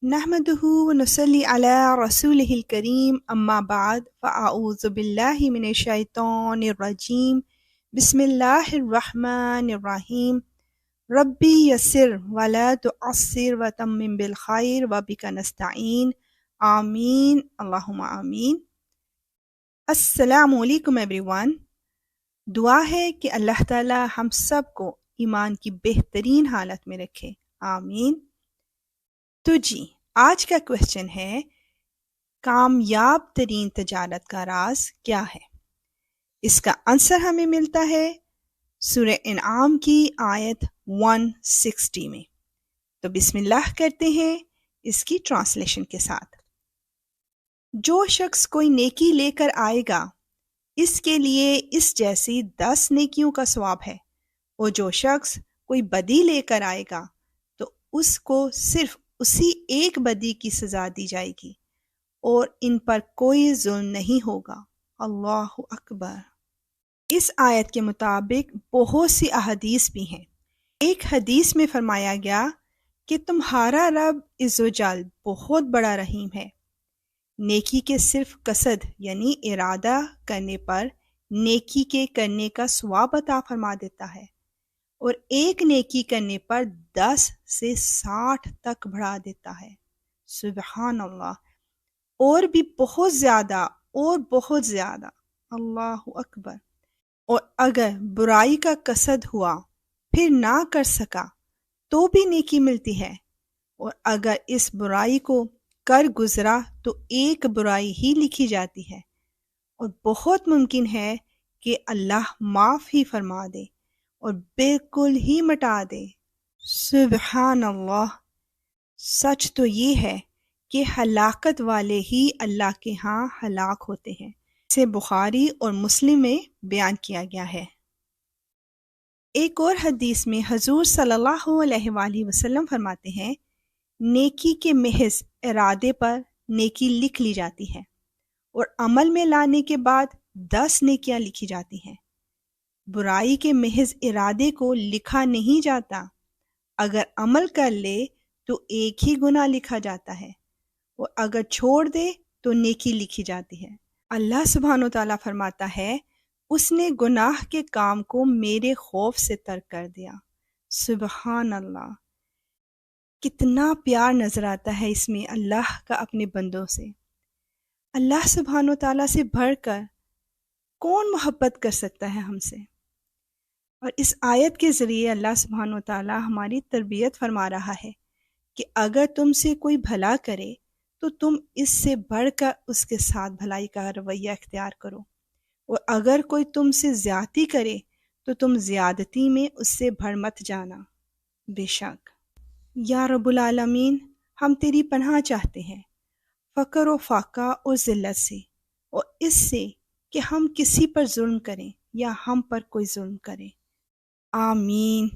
نحمده ونصلي على رسوله الكريم أما بعد فأعوذ بالله من الشيطان الرجيم بسم الله الرحمن الرحيم ربي يسر ولا تعسر وتمم بالخير وبك نستعين آمین اللہم آمین۔ السلام علیکم ایوری دعا ہے کہ اللہ تعالی ہم سب کو ایمان کی بہترین حالت میں رکھے، آمین۔ تو جی آج کا کویسچن ہے، کامیاب ترین تجارت کا راز کیا ہے؟ اس کا آنسر ہمیں ملتا ہے سورہ انعام کی آیت 160 میں۔ تو بسم اللہ کرتے ہیں اس کی ٹرانسلیشن کے ساتھ۔ جو شخص کوئی نیکی لے کر آئے گا اس کے لیے اس جیسی 10 نیکیوں کا ثواب ہے، اور جو شخص کوئی بدی لے کر آئے گا تو اس کو صرف اسی ایک بدی کی سزا دی جائے گی، اور ان پر کوئی ظلم نہیں ہوگا۔ اللہ اکبر۔ اس آیت کے مطابق بہت سی احادیث بھی ہیں۔ ایک حدیث میں فرمایا گیا کہ تمہارا رب عز و جل بہت بڑا رحیم ہے، نیکی کے صرف قصد یعنی ارادہ کرنے پر نیکی کے کرنے کا ثواب عطا فرما دیتا ہے، اور ایک نیکی کرنے پر 10 سے 60 تک بڑھا دیتا ہے۔ سبحان اللہ۔ اور بھی بہت زیادہ اور بہت زیادہ، اللہ اکبر۔ اور اگر برائی کا قصد ہوا پھر نہ کر سکا تو بھی نیکی ملتی ہے، اور اگر اس برائی کو کر گزرا تو ایک برائی ہی لکھی جاتی ہے، اور بہت ممکن ہے کہ اللہ معاف ہی فرما دے اور بالکل ہی مٹا دے۔ سبحان اللہ۔ سچ تو یہ ہے کہ ہلاکت والے ہی اللہ کے ہاں ہلاک ہوتے ہیں، اسے بخاری اور مسلم میں بیان کیا گیا ہے۔ ایک اور حدیث میں حضور صلی اللہ علیہ وآلہ وسلم فرماتے ہیں، نیکی کے محض ارادے پر نیکی لکھ لی جاتی ہے، اور عمل میں لانے کے بعد 10 نیکیاں لکھی جاتی ہیں۔ برائی کے محض ارادے کو لکھا نہیں جاتا، اگر عمل کر لے تو ایک ہی گناہ لکھا جاتا ہے، اور اگر چھوڑ دے تو نیکی لکھی جاتی ہے۔ اللہ سبحانہ و تعالیٰ فرماتا ہے، اس نے گناہ کے کام کو میرے خوف سے ترک کر دیا۔ سبحان اللہ۔ کتنا پیار نظر آتا ہے اس میں اللہ کا اپنے بندوں سے۔ اللہ سبحانہ و تعالیٰ سے بڑھ کر کون محبت کر سکتا ہے ہم سے؟ اور اس آیت کے ذریعے اللہ سبحانہ و تعالیٰ ہماری تربیت فرما رہا ہے کہ اگر تم سے کوئی بھلا کرے تو تم اس سے بڑھ کر اس کے ساتھ بھلائی کا رویہ اختیار کرو، اور اگر کوئی تم سے زیادتی کرے تو تم زیادتی میں اس سے بڑھ مت جانا۔ بے شک یا رب العالمین، ہم تیری پناہ چاہتے ہیں فقر و فاقہ اور ذلت سے، اور اس سے کہ ہم کسی پر ظلم کریں یا ہم پر کوئی ظلم کرے، آمین۔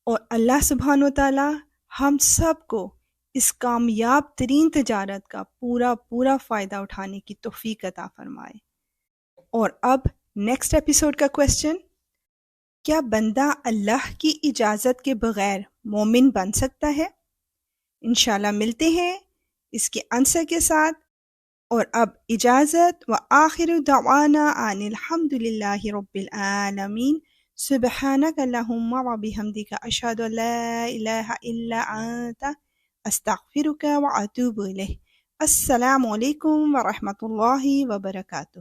اور اللہ سبحانہ و تعالی ہم سب کو اس کامیاب ترین تجارت کا پورا فائدہ اٹھانے کی توفیق عطا فرمائے۔ اور اب نیکسٹ ایپیسوڈ کا کویسچن، کیا بندہ اللہ کی اجازت کے بغیر مومن بن سکتا ہے؟ انشاءاللہ ملتے ہیں اس کے آنسر کے ساتھ۔ اور اب اجازت، وآخر دعوانا ان الحمد للہ رب العالمین۔ سبحانک اللہم وبحمدک، اشہد ان لا الہ الا انت، استغفرک واتوب الیک۔ السلام علیکم ورحمۃ اللہ وبرکاتہ۔